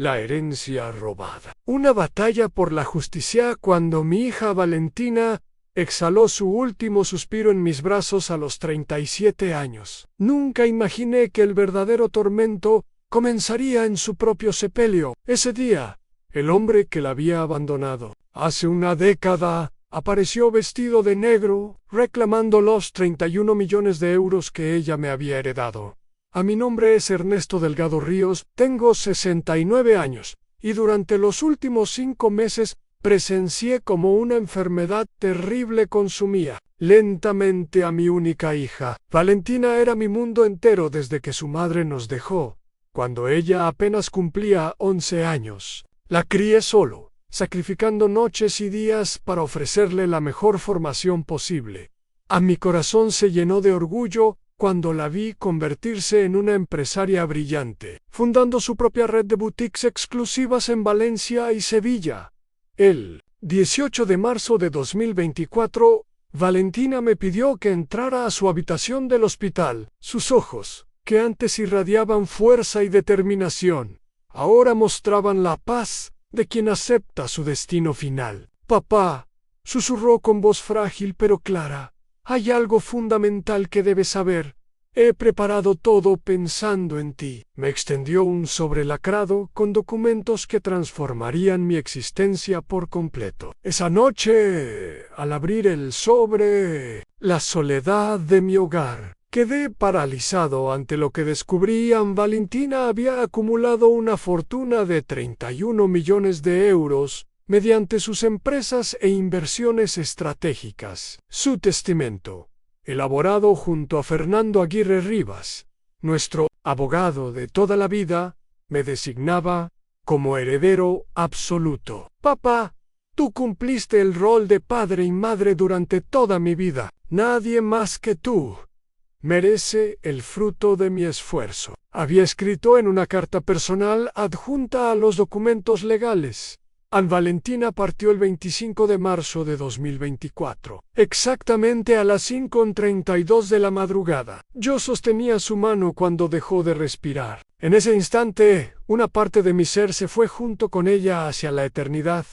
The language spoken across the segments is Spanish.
La herencia robada. Una batalla por la justicia cuando mi hija Valentina exhaló su último suspiro en mis brazos a los 37 años. Nunca imaginé que el verdadero tormento comenzaría en su propio sepelio. Ese día, el hombre que la había abandonado hace una década apareció vestido de negro, reclamando los 31 millones de euros que ella me había heredado. Mi nombre es Ernesto Delgado Ríos, tengo 69 años, y durante los últimos 5 meses presencié como una enfermedad terrible consumía lentamente a mi única hija. Valentina era mi mundo entero desde que su madre nos dejó, cuando ella apenas cumplía 11 años. La crié solo, sacrificando noches y días para ofrecerle la mejor formación posible. Mi corazón se llenó de orgullo cuando la vi convertirse en una empresaria brillante, fundando su propia red de boutiques exclusivas en Valencia y Sevilla. El 18 de marzo de 2024, Valentina me pidió que entrara a su habitación del hospital. Sus ojos, que antes irradiaban fuerza y determinación, ahora mostraban la paz de quien acepta su destino final. «Papá», susurró con voz frágil pero clara, «hay algo fundamental que debes saber. He preparado todo pensando en ti». Me extendió un sobre lacrado con documentos que transformarían mi existencia por completo. Esa noche, al abrir el sobre, la soledad de mi hogar, quedé paralizado ante lo que descubrí. Valentina había acumulado una fortuna de 31 millones de euros mediante sus empresas e inversiones estratégicas. Su testamento, elaborado junto a Fernando Aguirre Rivas, nuestro abogado de toda la vida, me designaba como heredero absoluto. «Papá, tú cumpliste el rol de padre y madre durante toda mi vida. Nadie más que tú merece el fruto de mi esfuerzo», había escrito en una carta personal adjunta a los documentos legales. Valentina partió el 25 de marzo de 2024, exactamente a las 5:32 de la madrugada. Yo sostenía su mano cuando dejó de respirar. En ese instante, una parte de mi ser se fue junto con ella hacia la eternidad.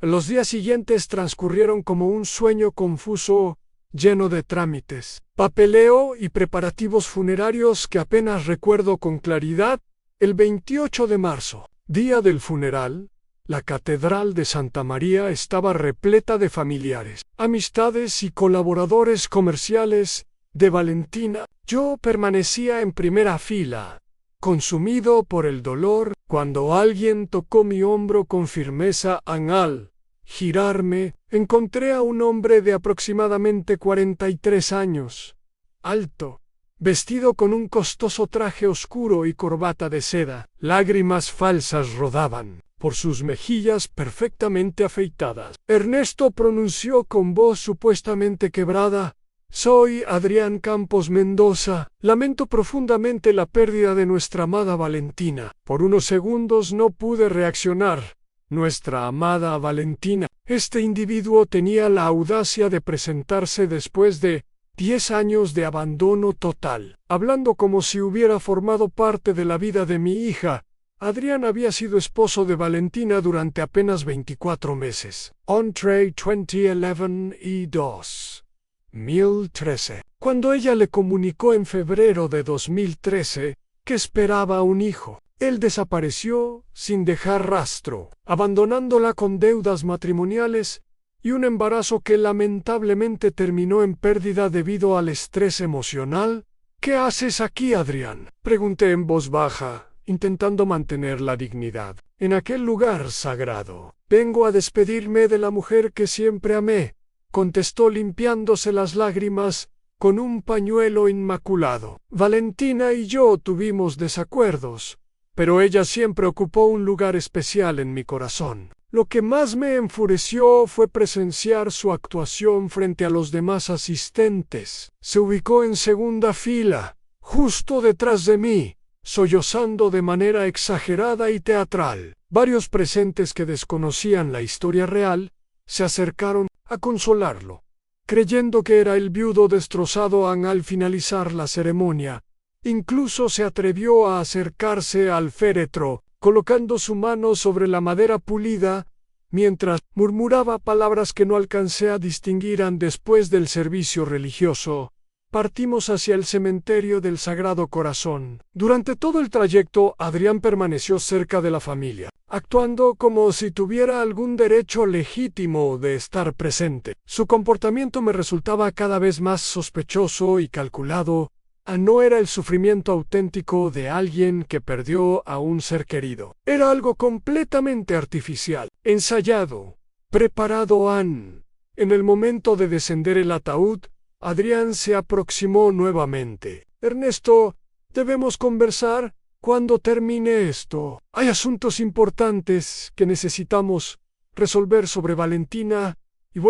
Los días siguientes transcurrieron como un sueño confuso, lleno de trámites, papeleo y preparativos funerarios que apenas recuerdo con claridad. El 28 de marzo, día del funeral, la Catedral de Santa María estaba repleta de familiares, amistades y colaboradores comerciales de Valentina. Yo permanecía en primera fila, consumido por el dolor, cuando alguien tocó mi hombro con firmeza. Al girarme, encontré a un hombre de aproximadamente 43 años, alto, vestido con un costoso traje oscuro y corbata de seda. Lágrimas falsas rodaban por sus mejillas perfectamente afeitadas. «Ernesto», pronunció con voz supuestamente quebrada, «soy Adrián Campos Mendoza. Lamento profundamente la pérdida de nuestra amada Valentina». Por unos segundos no pude reaccionar. Nuestra amada Valentina. Este individuo tenía la audacia de presentarse después de 10 años de abandono total, hablando como si hubiera formado parte de la vida de mi hija. Adrián había sido esposo de Valentina durante apenas 24 meses. Entre 2011 y 2013. Cuando ella le comunicó en febrero de 2013 que esperaba un hijo, él desapareció sin dejar rastro, abandonándola con deudas matrimoniales y un embarazo que lamentablemente terminó en pérdida debido al estrés emocional. «¿Qué haces aquí, Adrián?», pregunté en voz baja, intentando mantener la dignidad. «En aquel lugar sagrado. Vengo a despedirme de la mujer que siempre amé», contestó limpiándose las lágrimas con un pañuelo inmaculado. «Valentina y yo tuvimos desacuerdos, pero ella siempre ocupó un lugar especial en mi corazón. Lo que más me enfureció fue presenciar su actuación frente a los demás asistentes. Se ubicó en segunda fila, justo detrás de mí, sollozando de manera exagerada y teatral. Varios presentes que desconocían la historia real se acercaron a consolarlo, creyendo que era el viudo destrozado. Al finalizar la ceremonia, incluso se atrevió a acercarse al féretro colocando su mano sobre la madera pulida, mientras murmuraba palabras que no alcancé a distinguir después del servicio religioso. Partimos hacia el cementerio del Sagrado Corazón. Durante todo el trayecto, Adrián permaneció cerca de la familia, actuando como si tuviera algún derecho legítimo de estar presente. Su comportamiento me resultaba cada vez más sospechoso y calculado. No era el sufrimiento auténtico de alguien que perdió a un ser querido. Era algo completamente artificial, ensayado, preparado. En el momento de descender el ataúd, Adrián se aproximó nuevamente. Ernesto, debemos conversar cuando termine esto. Hay asuntos importantes que necesitamos resolver sobre Valentina y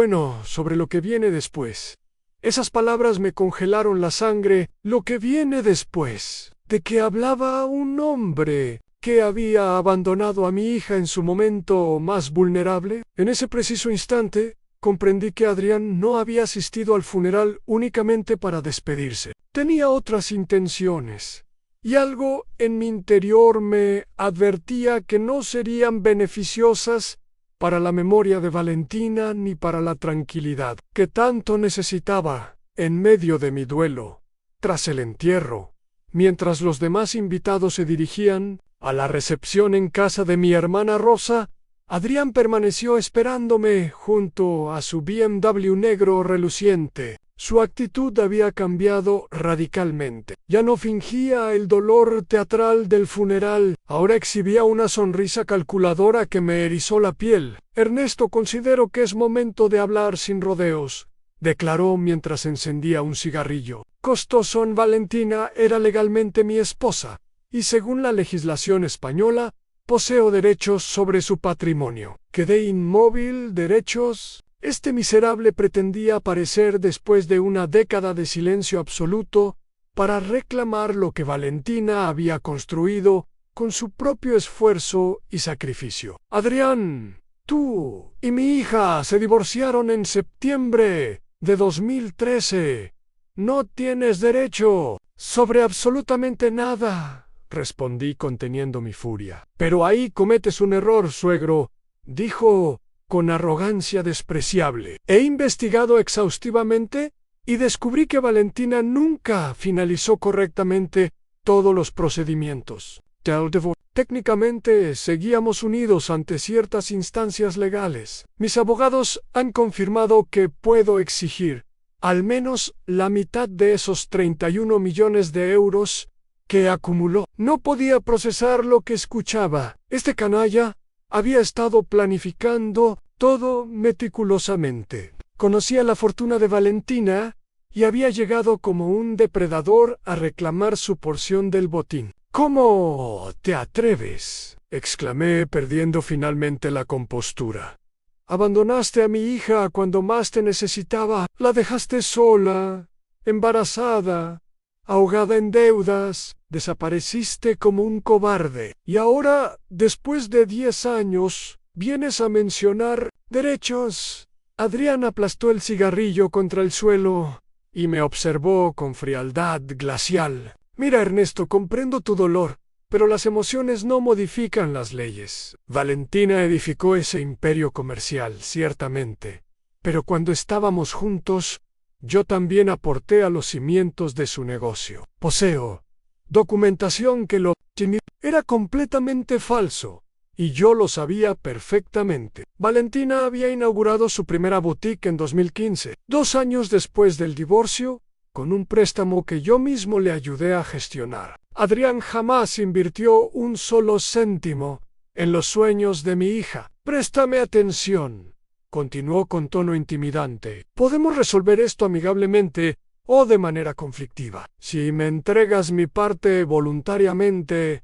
sobre lo que viene después. Esas palabras me congelaron la sangre. Lo que viene después. ¿De qué hablaba un hombre que había abandonado a mi hija en su momento más vulnerable? En ese preciso instante, comprendí que Adrián no había asistido al funeral únicamente para despedirse. Tenía otras intenciones, y algo en mi interior me advertía que no serían beneficiosas para la memoria de Valentina ni para la tranquilidad que tanto necesitaba en medio de mi duelo. Tras el entierro, mientras los demás invitados se dirigían a la recepción en casa de mi hermana Rosa, Adrián permaneció esperándome junto a su BMW negro reluciente. Su actitud había cambiado radicalmente. Ya no fingía el dolor teatral del funeral, ahora exhibía una sonrisa calculadora que me erizó la piel. Ernesto, considero que es momento de hablar sin rodeos, declaró mientras encendía un cigarrillo. Costoso. Valentina era legalmente mi esposa, y según la legislación española, poseo derechos sobre su patrimonio. Quedé inmóvil. ¿Derechos? Este miserable pretendía aparecer después de una década de silencio absoluto para reclamar lo que Valentina había construido con su propio esfuerzo y sacrificio. Adrián, tú y mi hija se divorciaron en septiembre de 2013. No tienes derecho sobre absolutamente nada, respondí conteniendo mi furia. Pero ahí cometes un error, suegro, dijo con arrogancia despreciable. He investigado exhaustivamente y descubrí que Valentina nunca finalizó correctamente todos los procedimientos. Técnicamente seguíamos unidos ante ciertas instancias legales. Mis abogados han confirmado que puedo exigir al menos la mitad de esos 31 millones de euros que acumuló. No podía procesar lo que escuchaba. Este canalla había estado planificando todo meticulosamente. Conocía la fortuna de Valentina y había llegado como un depredador a reclamar su porción del botín. ¿Cómo te atreves?, exclamé, perdiendo finalmente la compostura. Abandonaste a mi hija cuando más te necesitaba. La dejaste sola, embarazada, ahogada en deudas. Desapareciste como un cobarde. Y ahora, después de 10 años, vienes a mencionar derechos. Adrián aplastó el cigarrillo contra el suelo y me observó con frialdad glacial. Mira, Ernesto, comprendo tu dolor, pero las emociones no modifican las leyes. Valentina edificó ese imperio comercial, ciertamente, pero cuando estábamos juntos, yo también aporté a los cimientos de su negocio. Poseo documentación que lo era completamente falso, y yo lo sabía perfectamente. Valentina había inaugurado su primera boutique en 2015, 2 años después del divorcio, con un préstamo que yo mismo le ayudé a gestionar. Adrián jamás invirtió un solo céntimo en los sueños de mi hija. Préstame atención, continuó con tono intimidante. Podemos resolver esto amigablemente o de manera conflictiva. Si me entregas mi parte voluntariamente,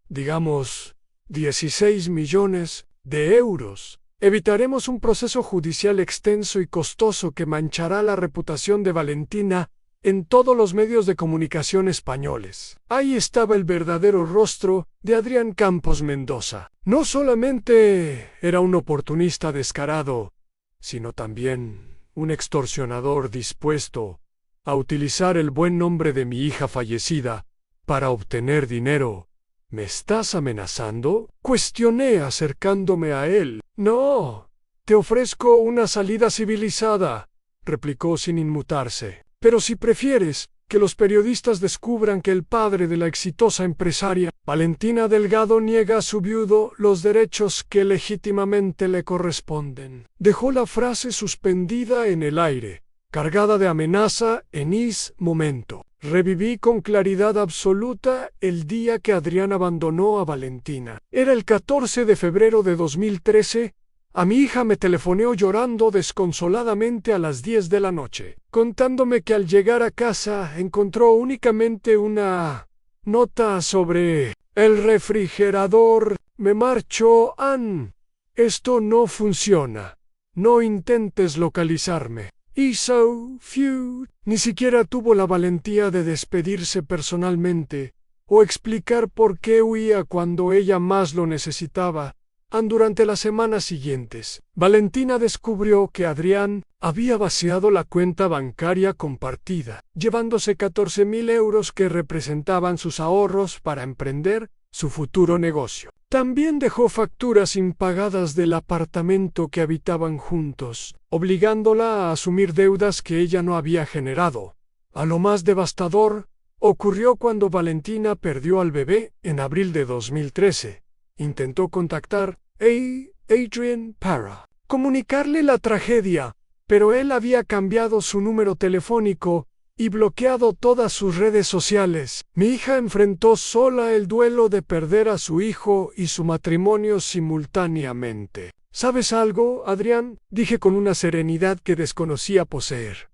digamos 16 millones de euros, evitaremos un proceso judicial extenso y costoso que manchará la reputación de Valentina en todos los medios de comunicación españoles. Ahí estaba el verdadero rostro de Adrián Campos Mendoza. No solamente era un oportunista descarado, sino también un extorsionador dispuesto a utilizar el buen nombre de mi hija fallecida para obtener dinero ¿Me estás amenazando?, cuestioné acercándome a él. No, te ofrezco una salida civilizada, replicó sin inmutarse. Pero si prefieres que los periodistas descubran que el padre de la exitosa empresaria Valentina Delgado niega a su viudo los derechos que legítimamente le corresponden. Dejó la frase suspendida en el aire, cargada de amenaza en ese momento. Reviví con claridad absoluta el día que Adrián abandonó a Valentina. Era el 14 de febrero de 2013. A mi hija me telefoneó llorando desconsoladamente a las 10 de la noche, contándome que al llegar a casa encontró únicamente una nota sobre el refrigerador. Me marcho, Ann. Esto no funciona. No intentes localizarme. Y so few. Ni siquiera tuvo la valentía de despedirse personalmente o explicar por qué huía cuando ella más lo necesitaba. Durante las semanas siguientes, Valentina descubrió que Adrián había vaciado la cuenta bancaria compartida, llevándose 14.000 euros que representaban sus ahorros para emprender su futuro negocio. También dejó facturas impagadas del apartamento que habitaban juntos, obligándola a asumir deudas que ella no había generado. A lo más devastador, ocurrió cuando Valentina perdió al bebé en abril de 2013. Intentó contactar a Adrián para comunicarle la tragedia, pero él había cambiado su número telefónico y bloqueado todas sus redes sociales. Mi hija enfrentó sola el duelo de perder a su hijo y su matrimonio simultáneamente. ¿Sabes algo, Adrián?, dije con una serenidad que desconocía poseer.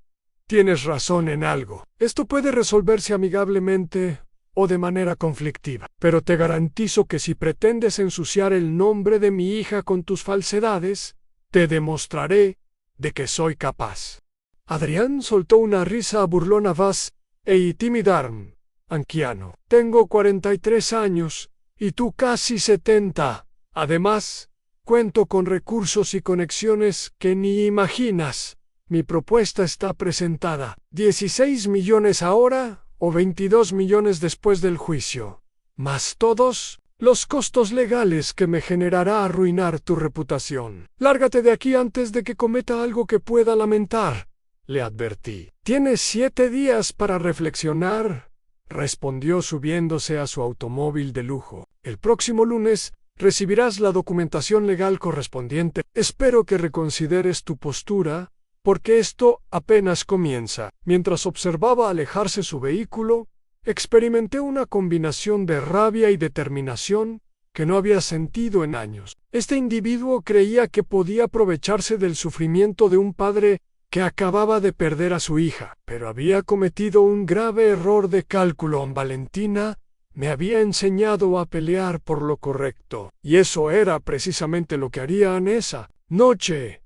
Tienes razón en algo. Esto puede resolverse amigablemente o de manera conflictiva, pero te garantizo que si pretendes ensuciar el nombre de mi hija con tus falsedades, te demostraré de que soy capaz. Adrián soltó una risa burlona y tímida. Anciano, tengo 43 años y tú casi 70. Además, cuento con recursos y conexiones que ni imaginas. Mi propuesta está presentada. 16 millones ahora o 22 millones después del juicio, más todos los costos legales que me generará arruinar tu reputación. Lárgate de aquí antes de que cometa algo que pueda lamentar, le advertí. Tienes 7 días para reflexionar, respondió subiéndose a su automóvil de lujo. El próximo lunes recibirás la documentación legal correspondiente. Espero que reconsideres tu postura, porque esto apenas comienza. Mientras observaba alejarse su vehículo, experimenté una combinación de rabia y determinación que no había sentido en años. Este individuo creía que podía aprovecharse del sufrimiento de un padre que acababa de perder a su hija, pero había cometido un grave error de cálculo. Valentina me había enseñado a pelear por lo correcto, y eso era precisamente lo que haría en esa noche.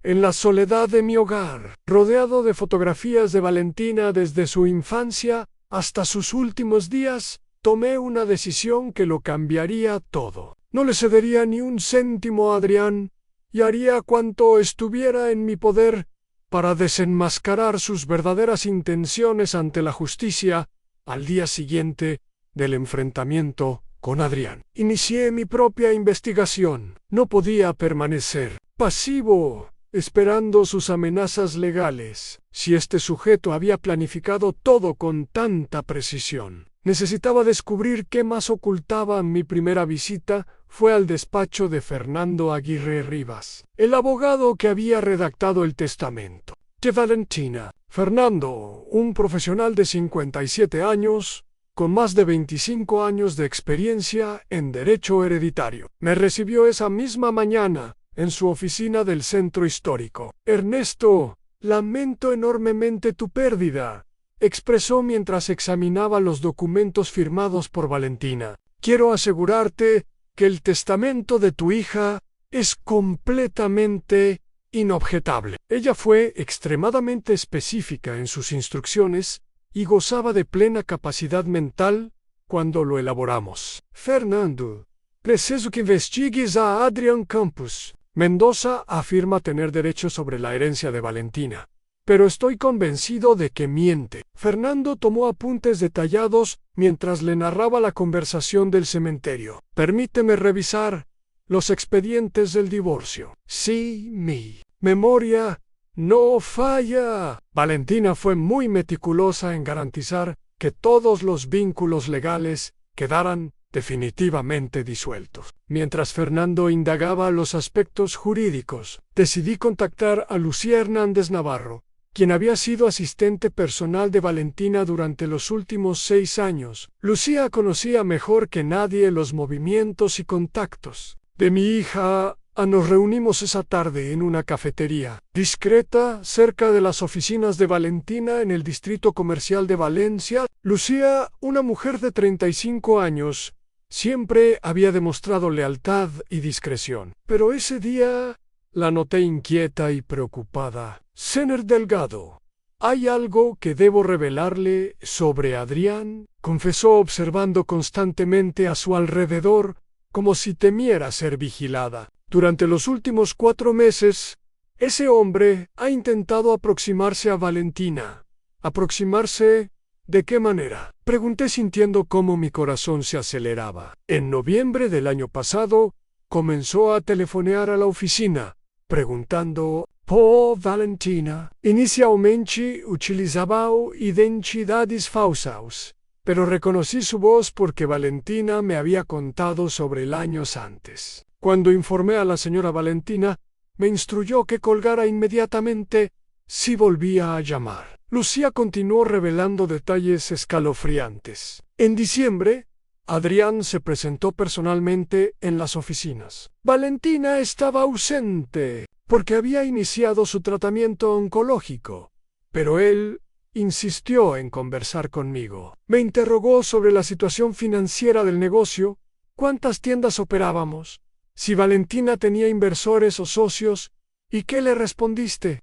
En la soledad de mi hogar, rodeado de fotografías de Valentina desde su infancia hasta sus últimos días, tomé una decisión que lo cambiaría todo. No le cedería ni un céntimo a Adrián y haría cuanto estuviera en mi poder para desenmascarar sus verdaderas intenciones ante la justicia. Al día siguiente del enfrentamiento con Adrián, inicié mi propia investigación. No podía permanecer pasivo esperando sus amenazas legales. Si este sujeto había planificado todo con tanta precisión, necesitaba descubrir qué más ocultaba. Mi primera visita fue al despacho de Fernando Aguirre Rivas, el abogado que había redactado el testamento de Valentina. Fernando, un profesional de 57 años, con más de 25 años de experiencia en derecho hereditario, me recibió esa misma mañana en su oficina del centro histórico. Ernesto, lamento enormemente tu pérdida, expresó mientras examinaba los documentos firmados por Valentina. Quiero asegurarte que el testamento de tu hija es completamente inobjetable. Ella fue extremadamente específica en sus instrucciones y gozaba de plena capacidad mental cuando lo elaboramos. Fernando, preciso que investigues a Adrián Campos. Mendoza afirma tener derecho sobre la herencia de Valentina. pero estoy convencido de que miente. Fernando tomó apuntes detallados mientras le narraba la conversación del cementerio. Permíteme revisar los expedientes del divorcio. Sí, mi memoria no falla. Valentina fue muy meticulosa en garantizar que todos los vínculos legales quedaran definitivamente disueltos. Mientras Fernando indagaba los aspectos jurídicos, decidí contactar a Lucía Hernández Navarro, quien había sido asistente personal de Valentina durante los últimos 6 años. Lucía conocía mejor que nadie los movimientos y contactos de mi hija. Nos reunimos esa tarde en una cafetería discreta cerca de las oficinas de Valentina en el distrito comercial de Valencia. Lucía, una mujer de 35 años, siempre había demostrado lealtad y discreción, pero ese día la noté inquieta y preocupada. Señor Delgado, ¿hay algo que debo revelarle sobre Adrián?, confesó, observando constantemente a su alrededor como si temiera ser vigilada. Durante los últimos 4 meses, ese hombre ha intentado aproximarse a Valentina. ¿Aproximarse? ¿De qué manera?, pregunté, sintiendo cómo mi corazón se aceleraba. En noviembre del año pasado, comenzó a telefonear a la oficina, preguntando por Valentina. Inicialmente utilizaba identidades falsas, pero reconocí su voz porque Valentina me había contado sobre él años antes. Cuando informé a la señora Valentina, me instruyó que colgara inmediatamente si volvía a llamar. Lucía continuó revelando detalles escalofriantes. En diciembre, Adrián se presentó personalmente en las oficinas. Valentina estaba ausente porque había iniciado su tratamiento oncológico, pero él insistió en conversar conmigo. Me interrogó sobre la situación financiera del negocio, cuántas tiendas operábamos, si Valentina tenía inversores o socios. ¿Y qué le respondiste?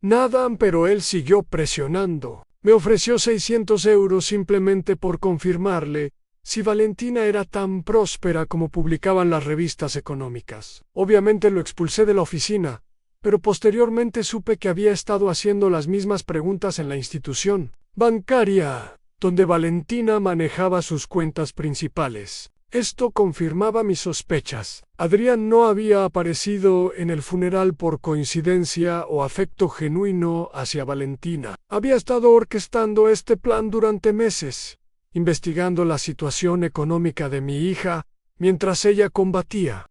Nada, pero él siguió presionando. Me ofreció 600 euros simplemente por confirmarle si Valentina era tan próspera como publicaban las revistas económicas. Obviamente lo expulsé de la oficina, pero posteriormente supe que había estado haciendo las mismas preguntas en la institución bancaria, donde Valentina manejaba sus cuentas principales. Esto confirmaba mis sospechas. Adrián no había aparecido en el funeral por coincidencia o afecto genuino hacia Valentina. Había estado orquestando este plan durante meses, investigando la situación económica de mi hija mientras ella combatía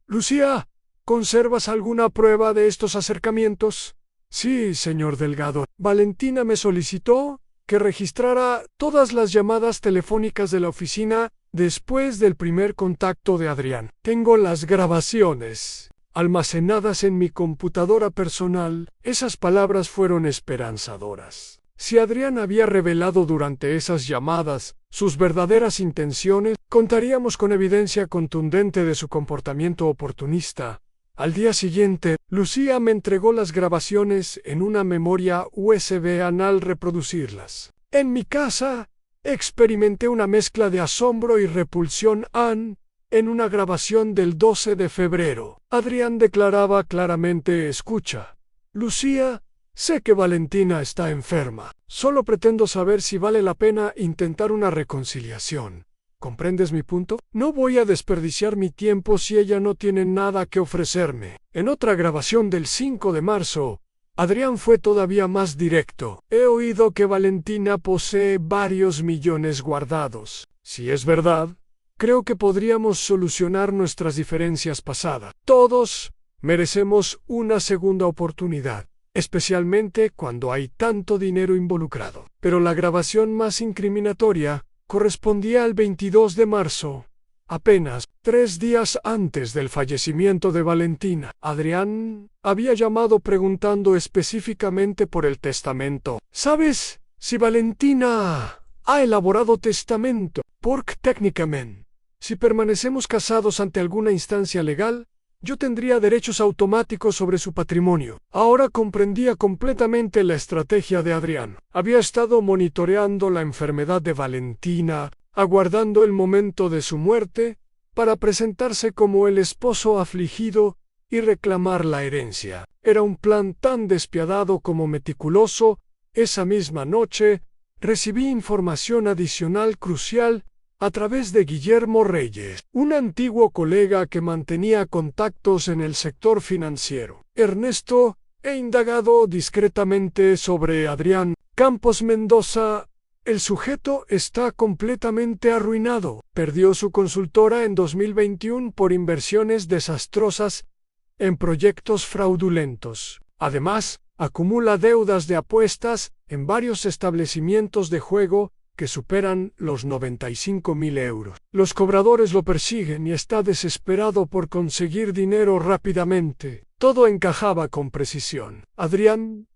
Lucía, ¿conservas alguna prueba de estos acercamientos? Sí, señor Delgado. Valentina me solicitó que registrara todas las llamadas telefónicas de la oficina después del primer contacto de Adrián. Tengo las grabaciones almacenadas en mi computadora personal. Esas palabras fueron esperanzadoras. Si Adrián había revelado durante esas llamadas sus verdaderas intenciones, contaríamos con evidencia contundente de su comportamiento oportunista. Al día siguiente, Lucía me entregó las grabaciones en una memoria USB al reproducirlas. En mi casa, experimenté una mezcla de asombro y repulsión en una grabación del 12 de febrero. Adrián declaraba claramente: escucha, Lucía, sé que Valentina está enferma. Solo pretendo saber si vale la pena intentar una reconciliación. ¿Comprendes mi punto? No voy a desperdiciar mi tiempo si ella no tiene nada que ofrecerme. En otra grabación del 5 de marzo, Adrián fue todavía más directo. He oído que Valentina posee varios millones guardados. Si es verdad, creo que podríamos solucionar nuestras diferencias pasadas. Todos merecemos una segunda oportunidad, especialmente cuando hay tanto dinero involucrado. Pero la grabación más incriminatoria correspondía al 22 de marzo, apenas 3 días antes del fallecimiento de Valentina. Adrián había llamado preguntando específicamente por el testamento. ¿Sabes si Valentina ha elaborado testamento? Porque técnicamente, si permanecemos casados ante alguna instancia legal, yo tendría derechos automáticos sobre su patrimonio. Ahora comprendía completamente la estrategia de Adrián. Había estado monitoreando la enfermedad de Valentina, aguardando el momento de su muerte, para presentarse como el esposo afligido y reclamar la herencia. Era un plan tan despiadado como meticuloso. Esa misma noche, recibí información adicional crucial a través de Guillermo Reyes, un antiguo colega que mantenía contactos en el sector financiero. Ernesto, he indagado discretamente sobre Adrián Campos Mendoza. El sujeto está completamente arruinado. Perdió su consultora en 2021 por inversiones desastrosas en proyectos fraudulentos. Además, acumula deudas de apuestas en varios establecimientos de juego que superan los 95.000 euros. Los cobradores lo persiguen y está desesperado por conseguir dinero rápidamente. Todo encajaba con precisión. Adrián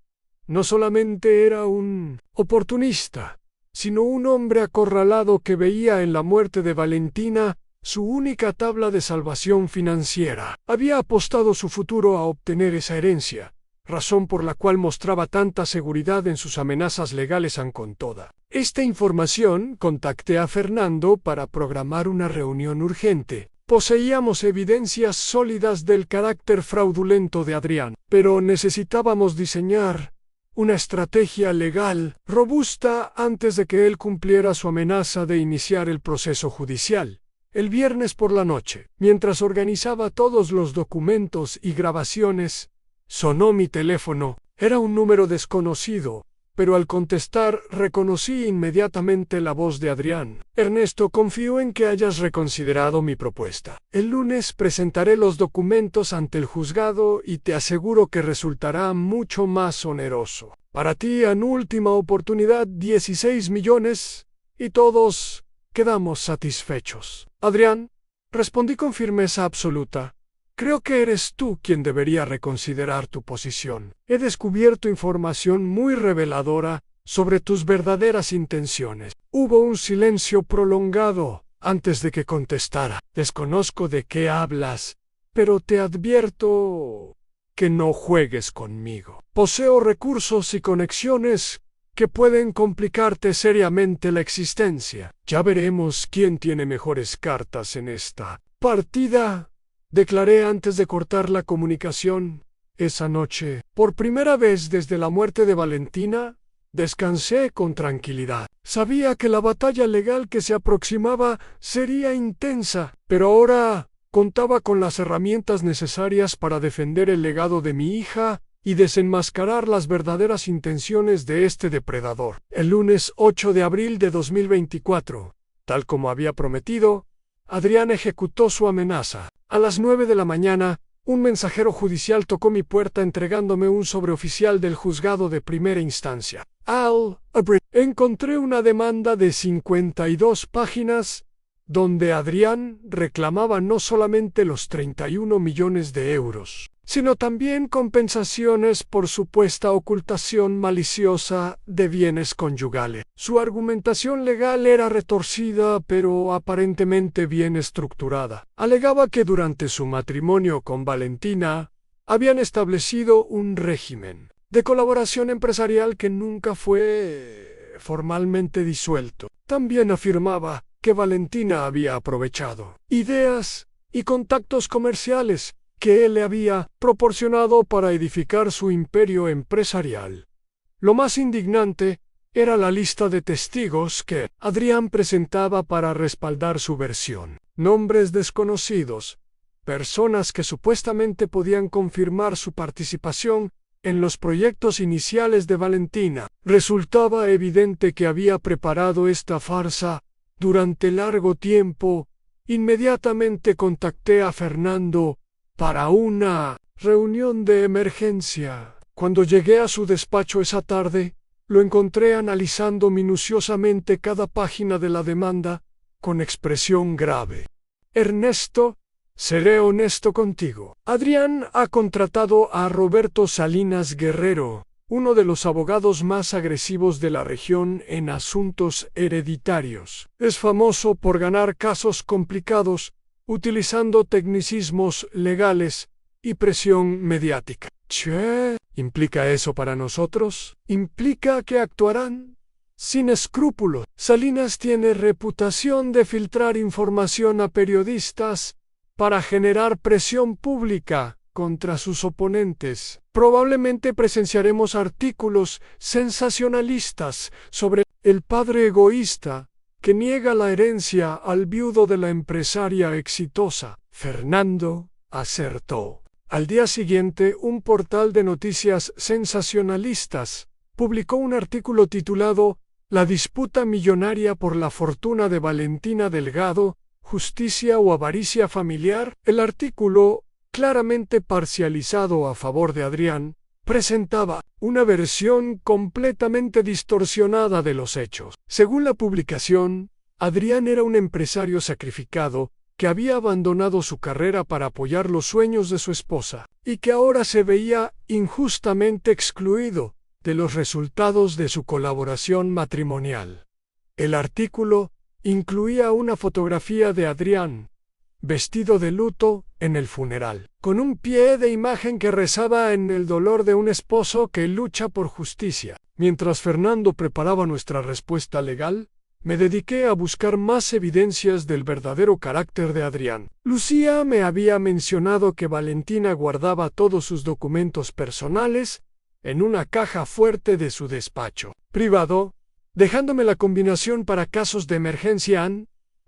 no solamente era un oportunista, sino un hombre acorralado que veía en la muerte de Valentina su única tabla de salvación financiera. Había apostado su futuro a obtener esa herencia, razón por la cual mostraba tanta seguridad en sus amenazas legales con toda esta información. Contacté a Fernando para programar una reunión urgente. Poseíamos evidencias sólidas del carácter fraudulento de Adrián, pero necesitábamos diseñar una estrategia legal robusta antes de que él cumpliera su amenaza de iniciar el proceso judicial. El viernes por la noche, mientras organizaba todos los documentos y grabaciones, sonó mi teléfono. Era un número desconocido, pero al contestar reconocí inmediatamente la voz de Adrián. Ernesto, confío en que hayas reconsiderado mi propuesta. El lunes presentaré los documentos ante el juzgado y te aseguro que resultará mucho más oneroso. Para ti, en última oportunidad, 16 millones y todos quedamos satisfechos. Adrián, respondí con firmeza absoluta. Creo que eres tú quien debería reconsiderar tu posición. He descubierto información muy reveladora sobre tus verdaderas intenciones. Hubo un silencio prolongado antes de que contestara. Desconozco de qué hablas, pero te advierto que no juegues conmigo. Poseo recursos y conexiones que pueden complicarte seriamente la existencia. Ya veremos quién tiene mejores cartas en esta partida, declaré antes de cortar la comunicación. Esa noche, por primera vez desde la muerte de Valentina, descansé con tranquilidad. Sabía que la batalla legal que se aproximaba sería intensa, pero ahora contaba con las herramientas necesarias para defender el legado de mi hija y desenmascarar las verdaderas intenciones de este depredador. El lunes 8 de abril de 2024, tal como había prometido, Adrián ejecutó su amenaza. A las 9 de la mañana, un mensajero judicial tocó mi puerta entregándome un sobreoficial del juzgado de primera instancia. Encontré una demanda de 52 páginas donde Adrián reclamaba no solamente los 31 millones de euros, sino también compensaciones por supuesta ocultación maliciosa de bienes conyugales. Su argumentación legal era retorcida, pero aparentemente bien estructurada. Alegaba que durante su matrimonio con Valentina habían establecido un régimen de colaboración empresarial que nunca fue formalmente disuelto. También afirmaba que Valentina había aprovechado ideas y contactos comerciales que él le había proporcionado para edificar su imperio empresarial. Lo más indignante era la lista de testigos que Adrián presentaba para respaldar su versión. Nombres desconocidos, personas que supuestamente podían confirmar su participación en los proyectos iniciales de Valentina. Resultaba evidente que había preparado esta farsa durante largo tiempo. Inmediatamente contacté a Fernando para una reunión de emergencia. Cuando llegué a su despacho esa tarde, lo encontré analizando minuciosamente cada página de la demanda con expresión grave. Ernesto, seré honesto contigo. Adrián ha contratado a Roberto Salinas Guerrero, uno de los abogados más agresivos de la región en asuntos hereditarios. Es famoso por ganar casos complicados utilizando tecnicismos legales y presión mediática. ¿Qué implica eso para nosotros? Implica que actuarán sin escrúpulos. Salinas tiene reputación de filtrar información a periodistas para generar presión pública contra sus oponentes. Probablemente presenciaremos artículos sensacionalistas sobre el padre egoísta que niega la herencia al viudo de la empresaria exitosa. Fernando acertó. Al día siguiente, un portal de noticias sensacionalistas publicó un artículo titulado La disputa millonaria por la fortuna de Valentina Delgado, justicia o avaricia familiar. El artículo, claramente parcializado a favor de Adrián, presentaba una versión completamente distorsionada de los hechos. Según la publicación, Adrián era un empresario sacrificado que había abandonado su carrera para apoyar los sueños de su esposa y que ahora se veía injustamente excluido de los resultados de su colaboración matrimonial. El artículo incluía una fotografía de Adrián, vestido de luto, en el funeral, con un pie de imagen que rezaba en el dolor de un esposo que lucha por justicia. Mientras Fernando preparaba nuestra respuesta legal, me dediqué a buscar más evidencias del verdadero carácter de Adrián. Lucía me había mencionado que Valentina guardaba todos sus documentos personales en una caja fuerte de su despacho privado, dejándome la combinación para casos de emergencia.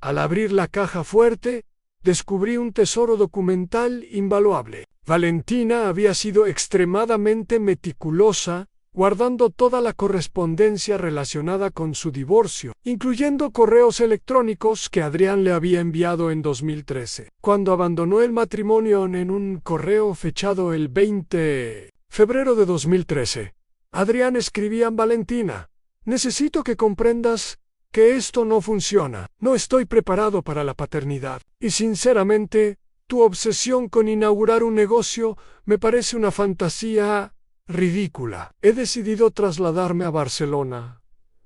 Al abrir la caja fuerte, descubrí un tesoro documental invaluable. Valentina había sido extremadamente meticulosa, guardando toda la correspondencia relacionada con su divorcio, incluyendo correos electrónicos que Adrián le había enviado en 2013. Cuando abandonó el matrimonio en un correo fechado el 20 de febrero de 2013, Adrián escribía a Valentina: «Necesito que comprendas que esto no funciona. No estoy preparado para la paternidad. Y sinceramente, tu obsesión con inaugurar un negocio me parece una fantasía ridícula. He decidido trasladarme a Barcelona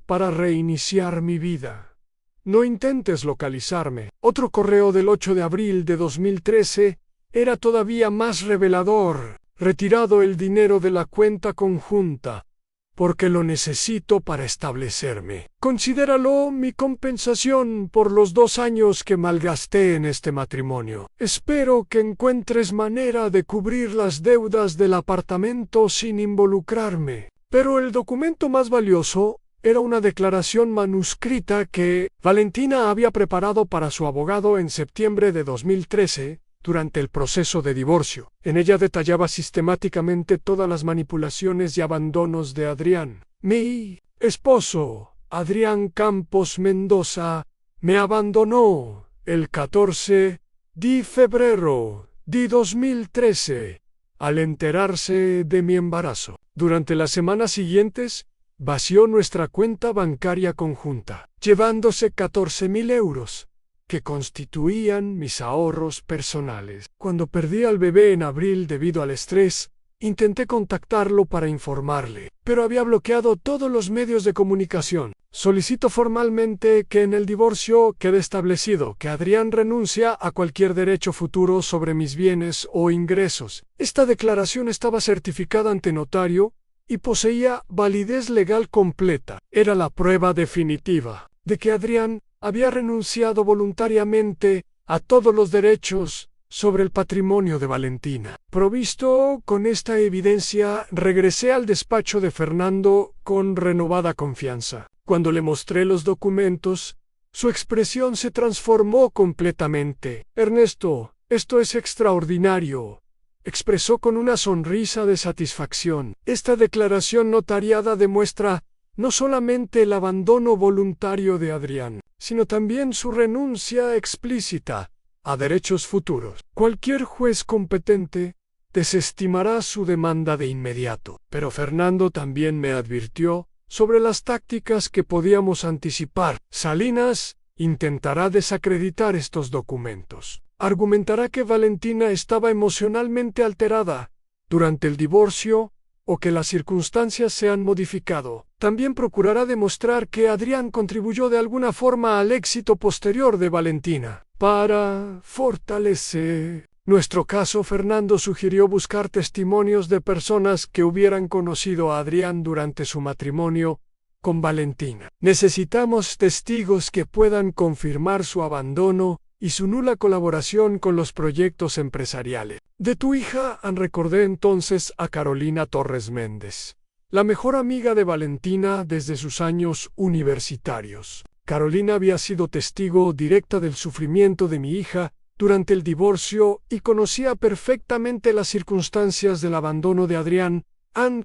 para reiniciar mi vida. No intentes localizarme». Otro correo del 8 de abril de 2013 era todavía más revelador. «Retirado el dinero de la cuenta conjunta, porque lo necesito para establecerme. Considéralo mi compensación por los 2 años que malgasté en este matrimonio. Espero que encuentres manera de cubrir las deudas del apartamento sin involucrarme». Pero el documento más valioso era una declaración manuscrita que Valentina había preparado para su abogado en septiembre de 2013, durante el proceso de divorcio. En ella detallaba sistemáticamente todas las manipulaciones y abandonos de Adrián. «Mi esposo, Adrián Campos Mendoza, me abandonó el 14 de febrero de 2013 al enterarse de mi embarazo. Durante las semanas siguientes, vació nuestra cuenta bancaria conjunta, llevándose 14.000 euros, que constituían mis ahorros personales. Cuando perdí al bebé en abril debido al estrés, intenté contactarlo para informarle, pero había bloqueado todos los medios de comunicación. Solicito formalmente que en el divorcio quede establecido que Adrián renuncia a cualquier derecho futuro sobre mis bienes o ingresos. Esta declaración estaba certificada ante notario y poseía validez legal completa. Era la prueba definitiva de que Adrián había renunciado voluntariamente a todos los derechos sobre el patrimonio de Valentina. Provisto con esta evidencia, regresé al despacho de Fernando con renovada confianza. Cuando le mostré los documentos, su expresión se transformó completamente. «Ernesto, esto es extraordinario», expresó con una sonrisa de satisfacción. Esta declaración notariada demuestra no solamente el abandono voluntario de Adrián, sino también su renuncia explícita a derechos futuros. Cualquier juez competente desestimará su demanda de inmediato. Pero Fernando también me advirtió sobre las tácticas que podíamos anticipar. Salinas intentará desacreditar estos documentos. Argumentará que Valentina estaba emocionalmente alterada durante el divorcio o que las circunstancias se han modificado. También procurará demostrar que Adrián contribuyó de alguna forma al éxito posterior de Valentina. Para fortalecer nuestro caso, Fernando sugirió buscar testimonios de personas que hubieran conocido a Adrián durante su matrimonio con Valentina. Necesitamos testigos que puedan confirmar su abandono y su nula colaboración con los proyectos empresariales. De tu hija, recordé entonces a Carolina Torres Méndez, la mejor amiga de Valentina desde sus años universitarios. Carolina había sido testigo directa del sufrimiento de mi hija durante el divorcio y conocía perfectamente las circunstancias del abandono de Adrián.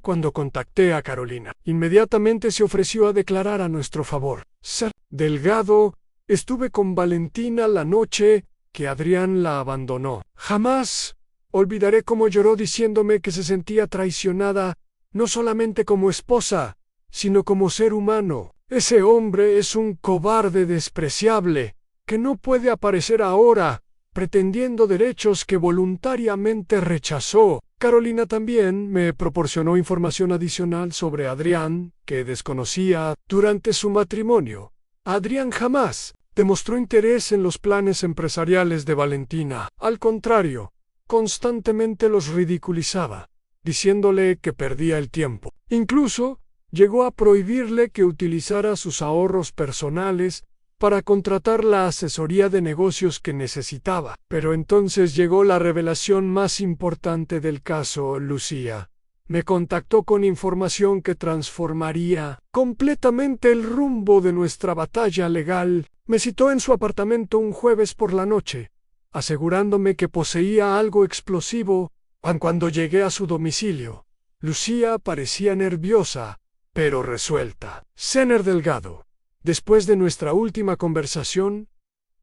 Cuando contacté a Carolina, inmediatamente se ofreció a declarar a nuestro favor. Ser Delgado, estuve con Valentina la noche que Adrián la abandonó. Jamás olvidaré cómo lloró diciéndome que se sentía traicionada, no solamente como esposa, sino como ser humano. Ese hombre es un cobarde despreciable, que no puede aparecer ahora, pretendiendo derechos que voluntariamente rechazó. Carolina también me proporcionó información adicional sobre Adrián, que desconocía durante su matrimonio. Adrián jamás demostró interés en los planes empresariales de Valentina. Al contrario, constantemente los ridiculizaba, diciéndole que perdía el tiempo. Incluso llegó a prohibirle que utilizara sus ahorros personales para contratar la asesoría de negocios que necesitaba. Pero entonces llegó la revelación más importante del caso. Lucía me contactó con información que transformaría completamente el rumbo de nuestra batalla legal. Me citó en su apartamento un jueves por la noche, asegurándome que poseía algo explosivo. Cuando llegué a su domicilio, Lucía parecía nerviosa, pero resuelta. Señor Delgado, después de nuestra última conversación,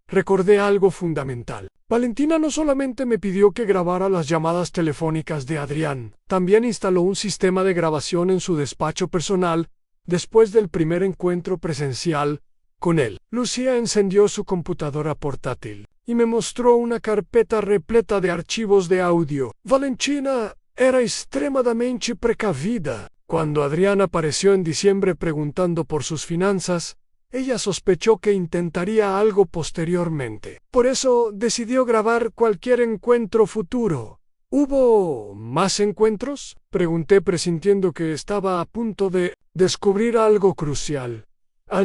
recordé algo fundamental. Valentina no solamente me pidió que grabara las llamadas telefónicas de Adrián, también instaló un sistema de grabación en su despacho personal después del primer encuentro presencial con él. Lucía encendió su computadora portátil y me mostró una carpeta repleta de archivos de audio. Valentina era extremadamente precavida. Cuando Adrián apareció en diciembre preguntando por sus finanzas, ella sospechó que intentaría algo posteriormente. Por eso decidió grabar cualquier encuentro futuro. ¿Hubo más encuentros?, pregunté presintiendo que estaba a punto de descubrir algo crucial.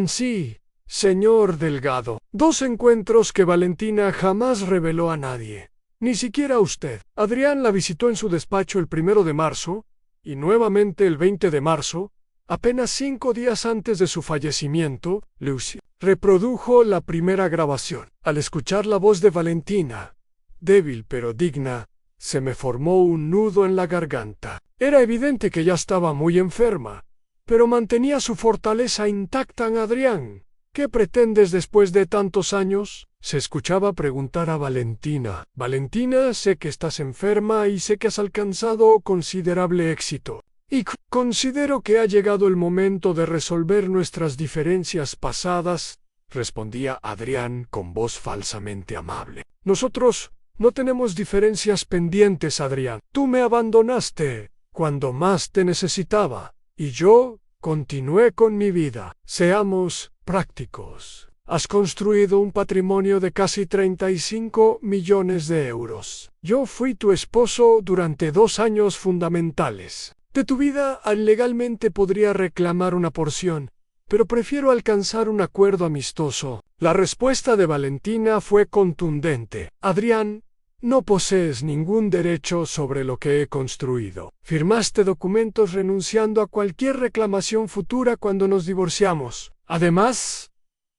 Sí, señor Delgado. 2 encuentros que Valentina jamás reveló a nadie, ni siquiera a usted. Adrián la visitó en su despacho el 1 de marzo y nuevamente el 20 de marzo, apenas 5 días antes de su fallecimiento. Lucy reprodujo la primera grabación. Al escuchar la voz de Valentina, débil pero digna, se me formó un nudo en la garganta. Era evidente que ya estaba muy enferma, pero mantenía su fortaleza intacta. Adrián, ¿qué pretendes después de tantos años?, se escuchaba preguntar a Valentina. Valentina, sé que estás enferma y sé que has alcanzado considerable éxito. Y considero que ha llegado el momento de resolver nuestras diferencias pasadas, respondía Adrián con voz falsamente amable. Nosotros no tenemos diferencias pendientes, Adrián. Tú me abandonaste cuando más te necesitaba, y yo continué con mi vida. Seamos prácticos. Has construido un patrimonio de casi 35 millones de euros. Yo fui tu esposo durante 2 años fundamentales de tu vida. Legalmente podría reclamar una porción, pero prefiero alcanzar un acuerdo amistoso. La respuesta de Valentina fue contundente. Adrián, no posees ningún derecho sobre lo que he construido. Firmaste documentos renunciando a cualquier reclamación futura cuando nos divorciamos. Además,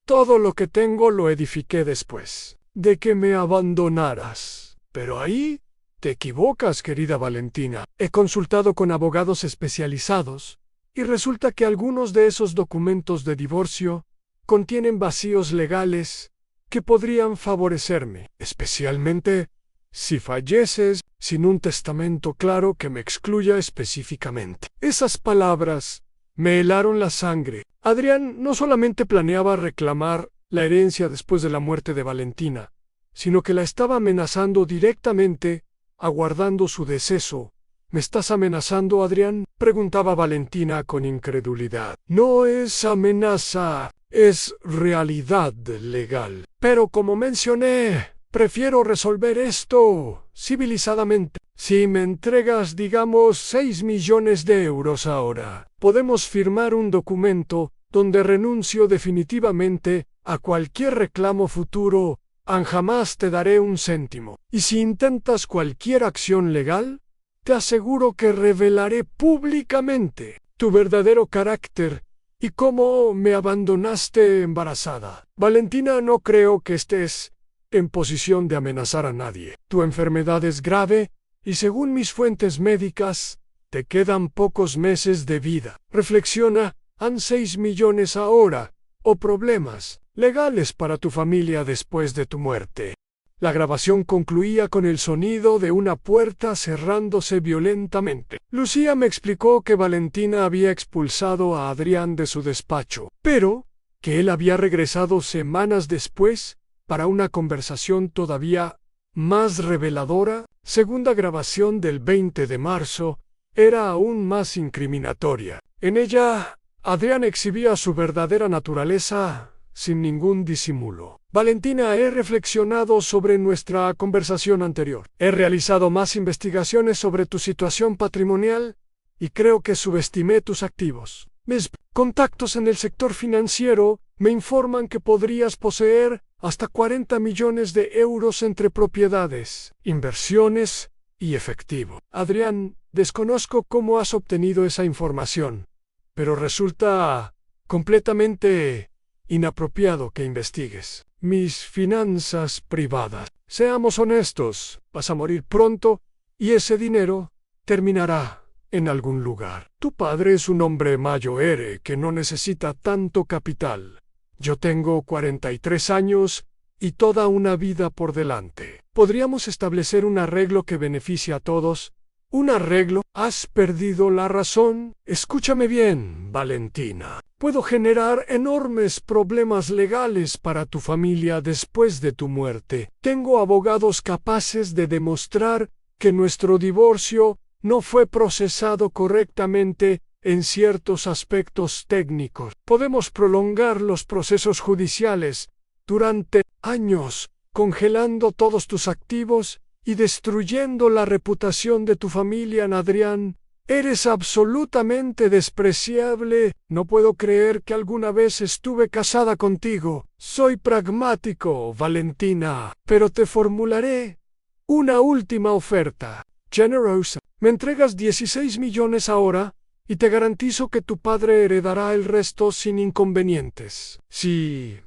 todo lo que tengo lo edifiqué después de que me abandonaras. Pero ahí te equivocas, querida Valentina. He consultado con abogados especializados y resulta que algunos de esos documentos de divorcio contienen vacíos legales que podrían favorecerme, especialmente si falleces sin un testamento claro que me excluya específicamente. Esas palabras me helaron la sangre. Adrián no solamente planeaba reclamar la herencia después de la muerte de Valentina, sino que la estaba amenazando directamente, aguardando su deceso. ¿Me estás amenazando, Adrián?, preguntaba Valentina con incredulidad. No es amenaza, es realidad legal. Pero como mencioné, prefiero resolver esto civilizadamente. Si me entregas, digamos, 6 millones de euros ahora, podemos firmar un documento donde renuncio definitivamente a cualquier reclamo futuro jamás te daré un céntimo. Y si intentas cualquier acción legal, te aseguro que revelaré públicamente tu verdadero carácter y cómo me abandonaste embarazada. Valentina, no creo que estés en posición de amenazar a nadie. Tu enfermedad es grave y según mis fuentes médicas, te quedan pocos meses de vida. Reflexiona, han 6 millones ahora, o problemas legales para tu familia después de tu muerte. La grabación concluía con el sonido de una puerta cerrándose violentamente. Lucía me explicó que Valentina había expulsado a Adrián de su despacho, pero que él había regresado semanas después para una conversación todavía más reveladora. Segunda grabación del 20 de marzo era aún más incriminatoria. En ella, Adrián exhibía su verdadera naturaleza sin ningún disimulo. Valentina, he reflexionado sobre nuestra conversación anterior. He realizado más investigaciones sobre tu situación patrimonial y creo que subestimé tus activos. Mis contactos en el sector financiero me informan que podrías poseer hasta 40 millones de euros entre propiedades, inversiones y efectivo. Adrián, desconozco cómo has obtenido esa información, pero resulta completamente inapropiado que investigues mis finanzas privadas. Seamos honestos, vas a morir pronto y ese dinero terminará en algún lugar. Tu padre es un hombre mayor que no necesita tanto capital. Yo tengo 43 años y toda una vida por delante. Podríamos establecer un arreglo que beneficie a todos. ¿Un arreglo? ¿Has perdido la razón? Escúchame bien, Valentina. Puedo generar enormes problemas legales para tu familia después de tu muerte. Tengo abogados capaces de demostrar que nuestro divorcio no fue procesado correctamente en ciertos aspectos técnicos. Podemos prolongar los procesos judiciales durante años, congelando todos tus activos y destruyendo la reputación de tu familia. Adrián, eres absolutamente despreciable. No puedo creer que alguna vez estuve casada contigo. Soy pragmático, Valentina, pero te formularé una última oferta. Generosa, me entregas 16 millones ahora y te garantizo que tu padre heredará el resto sin inconvenientes. Si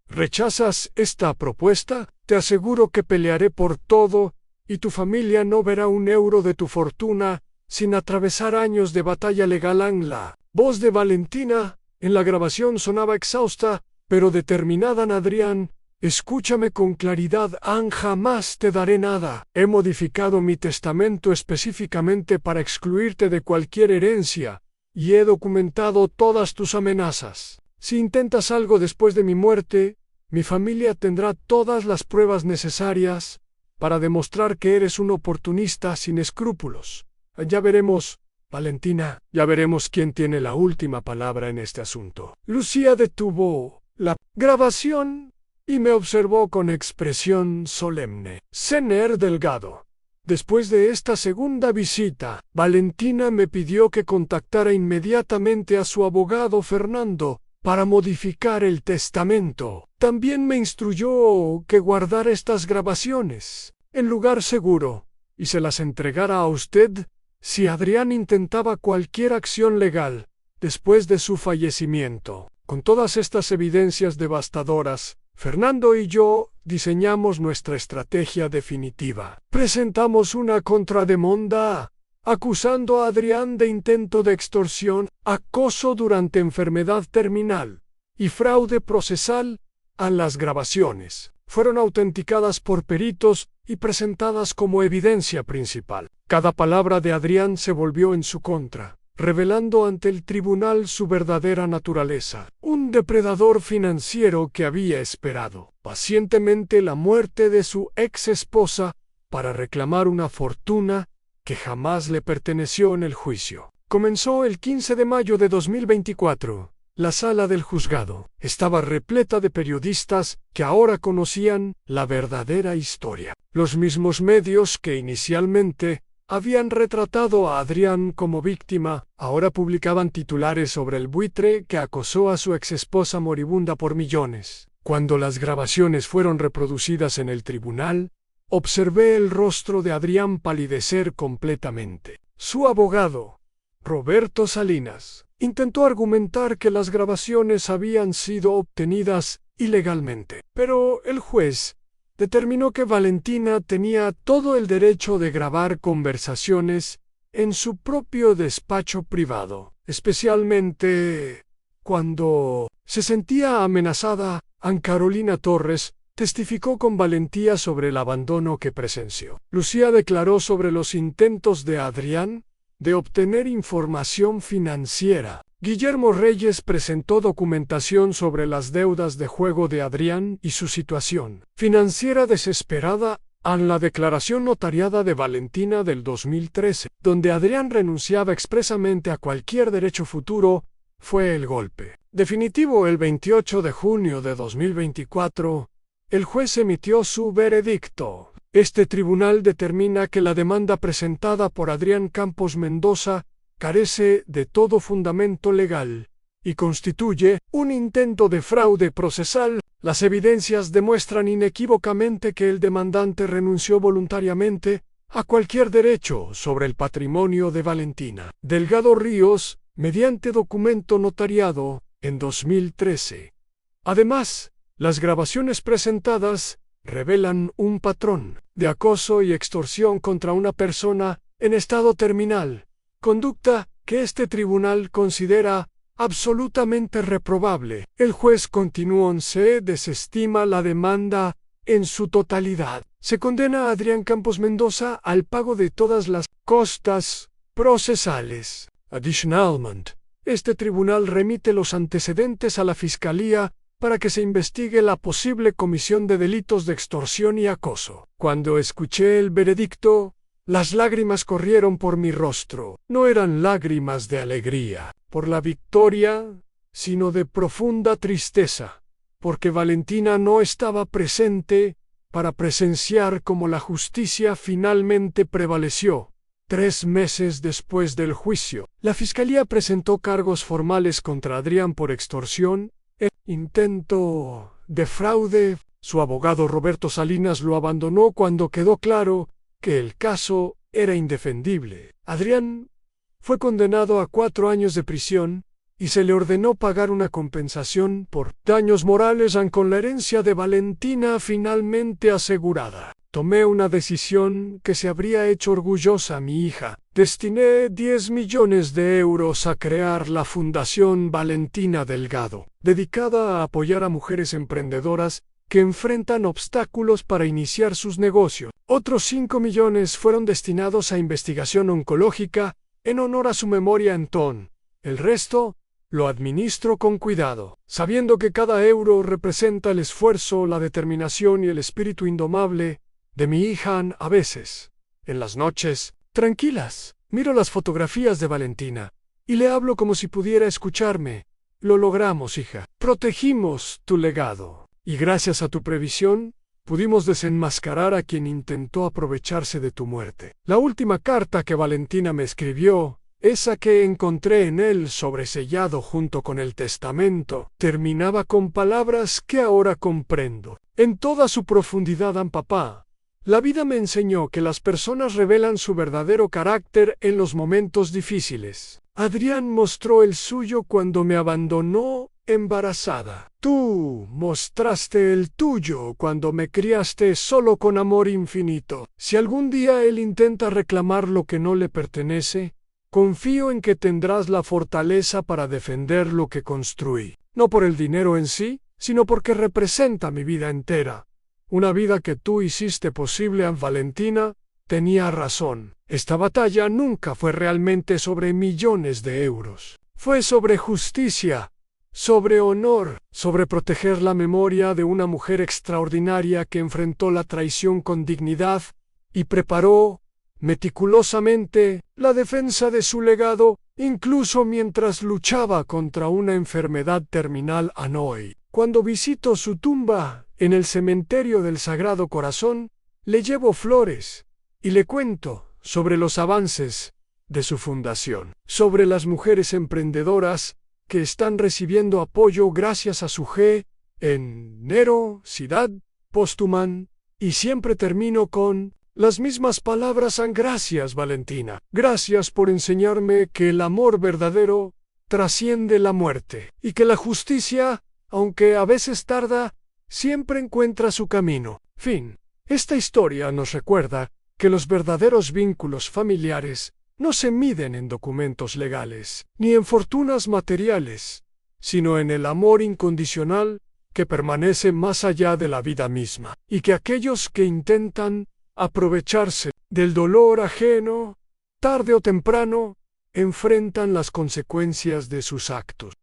rechazas esta propuesta, te aseguro que pelearé por todo y tu familia no verá un euro de tu fortuna sin atravesar años de batalla legal. La voz de Valentina en la grabación sonaba exhausta, pero determinada. Adrián, escúchame con claridad. Jamás te daré nada. He modificado mi testamento específicamente para excluirte de cualquier herencia y he documentado todas tus amenazas. Si intentas algo después de mi muerte, mi familia tendrá todas las pruebas necesarias para demostrar que eres un oportunista sin escrúpulos. Ya veremos, Valentina, ya veremos quién tiene la última palabra en este asunto. Lucía detuvo la grabación y me observó con expresión solemne. Señor Delgado, después de esta segunda visita, Valentina me pidió que contactara inmediatamente a su abogado Fernando para modificar el testamento. También me instruyó que guardara estas grabaciones en lugar seguro y se las entregara a usted si Adrián intentaba cualquier acción legal después de su fallecimiento. Con todas estas evidencias devastadoras, Fernando y yo diseñamos nuestra estrategia definitiva. Presentamos una contrademanda acusando a Adrián de intento de extorsión, acoso durante enfermedad terminal y fraude procesal. Las grabaciones fueron autenticadas por peritos y presentadas como evidencia principal. Cada palabra de Adrián se volvió en su contra, revelando ante el tribunal su verdadera naturaleza. Un depredador financiero que había esperado pacientemente la muerte de su ex esposa para reclamar una fortuna que jamás le perteneció en el juicio. Comenzó el 15 de mayo de 2024. La sala del juzgado estaba repleta de periodistas que ahora conocían la verdadera historia. Los mismos medios que inicialmente habían retratado a Adrián como víctima, ahora publicaban titulares sobre el buitre que acosó a su exesposa moribunda por millones. Cuando las grabaciones fueron reproducidas en el tribunal, observé el rostro de Adrián palidecer completamente. Su abogado, Roberto Salinas, intentó argumentar que las grabaciones habían sido obtenidas ilegalmente, pero el juez determinó que Valentina tenía todo el derecho de grabar conversaciones en su propio despacho privado, especialmente cuando se sentía amenazada. Ana Carolina Torres testificó con valentía sobre el abandono que presenció. Lucía declaró sobre los intentos de Adrián de obtener información financiera. Guillermo Reyes presentó documentación sobre las deudas de juego de Adrián y su situación financiera desesperada en la declaración notariada de Valentina del 2013, donde Adrián renunciaba expresamente a cualquier derecho futuro. Fue el golpe definitivo el 28 de junio de 2024. El juez emitió su veredicto. Este tribunal determina que la demanda presentada por Adrián Campos Mendoza carece de todo fundamento legal y constituye un intento de fraude procesal. Las evidencias demuestran inequívocamente que el demandante renunció voluntariamente a cualquier derecho sobre el patrimonio de Valentina Delgado Ríos mediante documento notariado en 2013. Además, las grabaciones presentadas revelan un patrón de acoso y extorsión contra una persona en estado terminal, conducta que este tribunal considera absolutamente reprobable. El juez continuó: se desestima la demanda en su totalidad. Se condena a Adrián Campos Mendoza al pago de todas las costas procesales. Additionalmente, este tribunal remite los antecedentes a la Fiscalía para que se investigue la posible comisión de delitos de extorsión y acoso. Cuando escuché el veredicto, las lágrimas corrieron por mi rostro. No eran lágrimas de alegría por la victoria, sino de profunda tristeza, porque Valentina no estaba presente para presenciar cómo la justicia finalmente prevaleció. 3 meses después del juicio, la Fiscalía presentó cargos formales contra Adrián por extorsión e intento de fraude. Su abogado Roberto Salinas lo abandonó cuando quedó claro que el caso era indefendible. Adrián fue condenado a 4 años de prisión y se le ordenó pagar una compensación por daños morales con la herencia de Valentina finalmente asegurada. Tomé una decisión que se habría hecho orgullosa a mi hija. Destiné 10 millones de euros a crear la Fundación Valentina Delgado, dedicada a apoyar a mujeres emprendedoras que enfrentan obstáculos para iniciar sus negocios. Otros 5 millones fueron destinados a investigación oncológica en honor a su memoria. El resto lo administro con cuidado, sabiendo que cada euro representa el esfuerzo, la determinación y el espíritu indomable de mi hija. A veces, en las noches tranquilas, miro las fotografías de Valentina y le hablo como si pudiera escucharme. Lo logramos, hija. Protegimos tu legado. Y gracias a tu previsión, pudimos desenmascarar a quien intentó aprovecharse de tu muerte. La última carta que Valentina me escribió, esa que encontré en el sobresellado junto con el testamento, terminaba con palabras que ahora comprendo en toda su profundidad. Papá, la vida me enseñó que las personas revelan su verdadero carácter en los momentos difíciles. Adrián mostró el suyo cuando me abandonó embarazada. Tú mostraste el tuyo cuando me criaste solo con amor infinito. Si algún día él intenta reclamar lo que no le pertenece, confío en que tendrás la fortaleza para defender lo que construí. No por el dinero en sí, sino porque representa mi vida entera. Una vida que tú hiciste posible. Valentina tenía razón. Esta batalla nunca fue realmente sobre millones de euros. Fue sobre justicia, sobre honor, sobre proteger la memoria de una mujer extraordinaria que enfrentó la traición con dignidad y preparó meticulosamente la defensa de su legado, incluso mientras luchaba contra una enfermedad terminal. Hoy, cuando visito su tumba en el cementerio del Sagrado Corazón, le llevo flores y le cuento sobre los avances de su fundación, sobre las mujeres emprendedoras que están recibiendo apoyo gracias a su en Nero, Ciudad, Posthuman, y siempre termino con las mismas palabras. Gracias, Valentina. Gracias por enseñarme que el amor verdadero trasciende la muerte, y que la justicia, aunque a veces tarda, siempre encuentra su camino. Fin. Esta historia nos recuerda que los verdaderos vínculos familiares no se miden en documentos legales, ni en fortunas materiales, sino en el amor incondicional que permanece más allá de la vida misma, y que aquellos que intentan aprovecharse del dolor ajeno, tarde o temprano, enfrentan las consecuencias de sus actos.